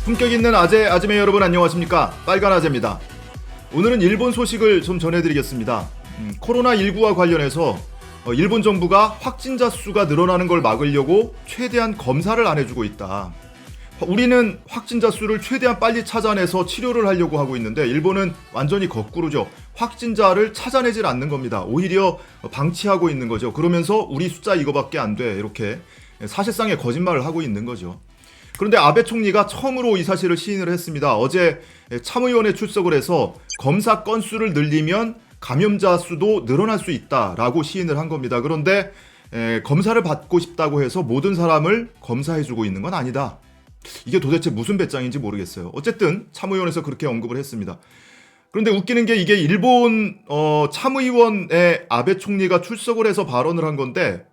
품격 있는 아재, 아지매 여러분 안녕하십니까? 빨간 아재입니다. 오늘은 일본 소식을 좀 전해드리겠습니다. 코로나19와 관련해서 일본 정부가 확진자 수가 늘어나는 걸 막으려고 최대한 검사를 안 해주고 있다. 우리는 확진자 수를 최대한 빨리 찾아내서 치료를 하려고 하고 있는데 일본은 완전히 거꾸로죠. 확진자를 찾아내질 않는 겁니다. 오히려 방치하고 있는 거죠. 그러면서 우리 숫자 이거밖에 안 돼. 이렇게 사실상의 거짓말을 하고 있는 거죠. 그런데 아베 총리가 처음으로 이 사실을 시인을 했습니다. 어제 참의원에 출석을 해서 검사 건수를 늘리면 감염자 수도 늘어날 수 있다라고 시인을 한 겁니다. 그런데 검사를 받고 싶다고 해서 모든 사람을 검사해주고 있는 건 아니다. 이게 도대체 무슨 배짱인지 모르겠어요. 어쨌든 참의원에서 그렇게 언급을 했습니다. 그런데 웃기는 게 이게 일본 참의원에 아베 총리가 출석을 해서 발언을 한 건데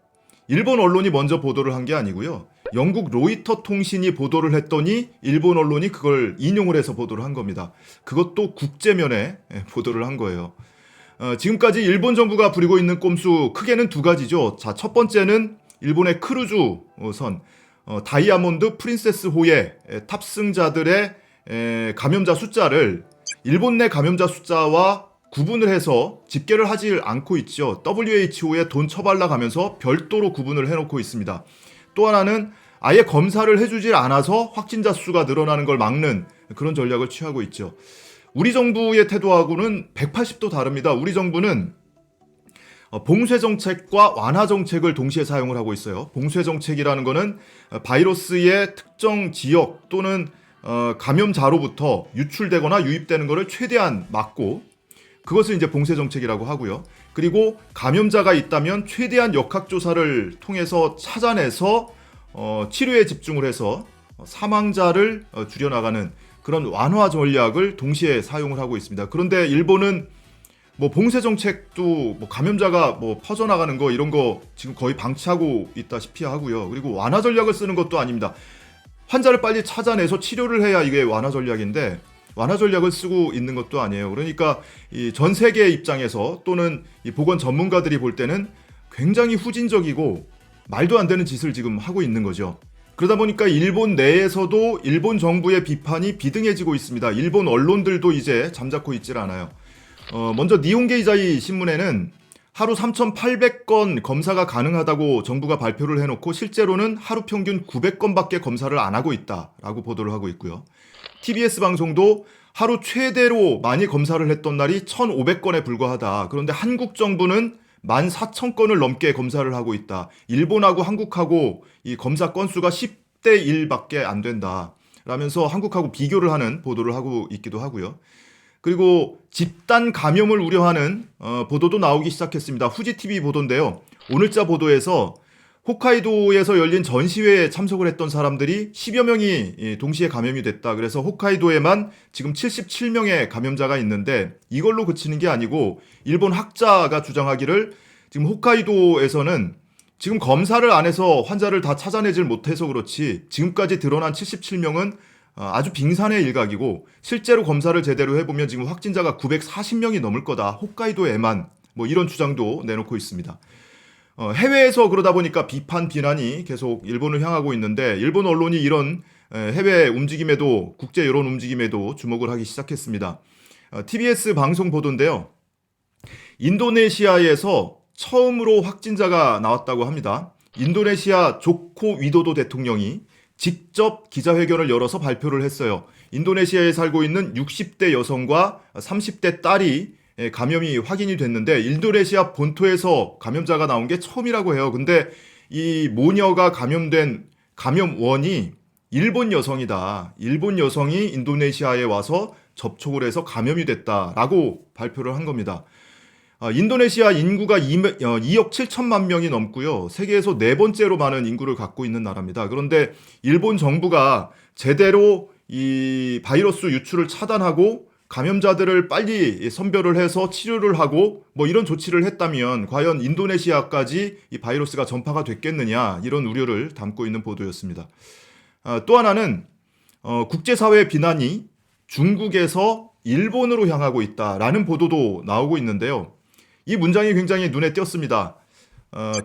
일본 언론이 먼저 보도를 한 게 아니고요. 영국 로이터 통신이 보도를 했더니 일본 언론이 그걸 인용을 해서 보도를 한 겁니다. 그것도 국제면에 보도를 한 거예요. 지금까지 일본 정부가 부리고 있는 꼼수 크게는 두 가지죠. 자, 첫 번째는 일본의 크루즈선 다이아몬드 프린세스 호의 탑승자들의 감염자 숫자를 일본 내 감염자 숫자와 구분을 해서 집계를 하지 않고 있죠. WHO에 돈 처발라 가면서 별도로 구분을 해놓고 있습니다. 또 하나는 아예 검사를 해주질 않아서 확진자 수가 늘어나는 걸 막는 그런 전략을 취하고 있죠. 우리 정부의 태도하고는 180도 다릅니다. 우리 정부는 봉쇄 정책과 완화 정책을 동시에 사용을 하고 있어요. 봉쇄 정책이라는 거는 바이러스의 특정 지역 또는 감염자로부터 유출되거나 유입되는 것을 최대한 막고 그것을 이제 봉쇄 정책이라고 하고요. 그리고 감염자가 있다면 최대한 역학조사를 통해서 찾아내서 치료에 집중을 해서 사망자를 줄여나가는 그런 완화 전략을 동시에 사용을 하고 있습니다. 그런데 일본은 뭐 봉쇄 정책도 뭐 감염자가 뭐 퍼져나가는 거 이런 거 지금 거의 방치하고 있다시피 하고요. 그리고 완화 전략을 쓰는 것도 아닙니다. 환자를 빨리 찾아내서 치료를 해야 이게 완화 전략인데 완화 전략을 쓰고 있는 것도 아니에요. 그러니까 이 전 세계의 입장에서 또는 이 보건 전문가들이 볼 때는 굉장히 후진적이고 말도 안 되는 짓을 지금 하고 있는 거죠. 그러다 보니까 일본 내에서도 일본 정부의 비판이 비등해지고 있습니다. 일본 언론들도 이제 잠자코 있질 않아요. 먼저 니혼게이자이 신문에는 하루 3,800건 검사가 가능하다고 정부가 발표를 해놓고 실제로는 하루 평균 900건밖에 검사를 안 하고 있다라고 보도를 하고 있고요. TBS 방송도 하루 최대로 많이 검사를 했던 날이 1,500건에 불과하다. 그런데 한국 정부는 14,000건을 넘게 검사를 하고 있다. 일본하고 한국하고 이 검사 건수가 10대 1밖에 안 된다. 라면서 한국하고 비교를 하는 보도를 하고 있기도 하고요. 그리고 집단 감염을 우려하는 보도도 나오기 시작했습니다. 후지TV 보도인데요. 오늘자 보도에서 홋카이도에서 열린 전시회에 참석을 했던 사람들이 10여 명이 동시에 감염이 됐다. 그래서 홋카이도에만 지금 77명의 감염자가 있는데 이걸로 그치는 게 아니고 일본 학자가 주장하기를 지금 홋카이도에서는 지금 검사를 안 해서 환자를 다 찾아내질 못해서 그렇지 지금까지 드러난 77명은 아주 빙산의 일각이고 실제로 검사를 제대로 해보면 지금 확진자가 940명이 넘을 거다. 홋카이도에만 뭐 이런 주장도 내놓고 있습니다. 해외에서 그러다 보니까 비판, 비난이 계속 일본을 향하고 있는데 일본 언론이 이런 해외 움직임에도 국제 여론 움직임에도 주목을 하기 시작했습니다. TBS 방송 보도인데요. 인도네시아에서 처음으로 확진자가 나왔다고 합니다. 인도네시아 조코 위도도 대통령이 직접 기자회견을 열어서 발표를 했어요. 인도네시아에 살고 있는 60대 여성과 30대 딸이 감염이 확인이 됐는데 인도네시아 본토에서 감염자가 나온 게 처음이라고 해요. 근데 이 모녀가 감염된 감염원이 일본 여성이다. 일본 여성이 인도네시아에 와서 접촉을 해서 감염이 됐다라고 발표를 한 겁니다. 인도네시아 인구가 2억 7천만 명이 넘고요. 세계에서 네 번째로 많은 인구를 갖고 있는 나라입니다. 그런데 일본 정부가 제대로 이 바이러스 유출을 차단하고 감염자들을 빨리 선별을 해서 치료를 하고 뭐 이런 조치를 했다면 과연 인도네시아까지 이 바이러스가 전파가 됐겠느냐 이런 우려를 담고 있는 보도였습니다. 또 하나는 국제사회의 비난이 중국에서 일본으로 향하고 있다라는 보도도 나오고 있는데요. 이 문장이 굉장히 눈에 띄었습니다.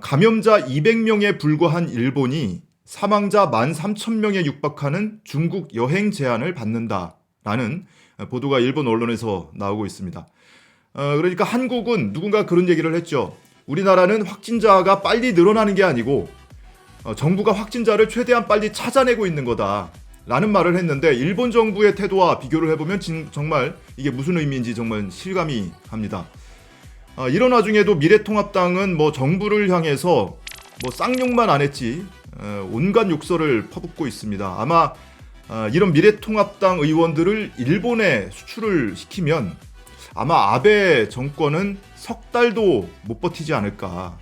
감염자 200명에 불과한 일본이 사망자 13,000명에 육박하는 중국 여행 제한을 받는다라는 보도가 일본 언론에서 나오고 있습니다. 그러니까 한국은 누군가 그런 얘기를 했죠. 우리나라는 확진자가 빨리 늘어나는 게 아니고 정부가 확진자를 최대한 빨리 찾아내고 있는 거다라는 말을 했는데, 일본 정부의 태도와 비교를 해보면 정말 이게 무슨 의미인지 정말 실감이 갑니다. 이런 와중에도 미래통합당은 뭐 정부를 향해서 뭐 쌍욕만 안 했지 온갖 욕설을 퍼붓고 있습니다. 아마 이런 미래통합당 의원들을 일본에 수출을 시키면 아마 아베 정권은 석 달도 못 버티지 않을까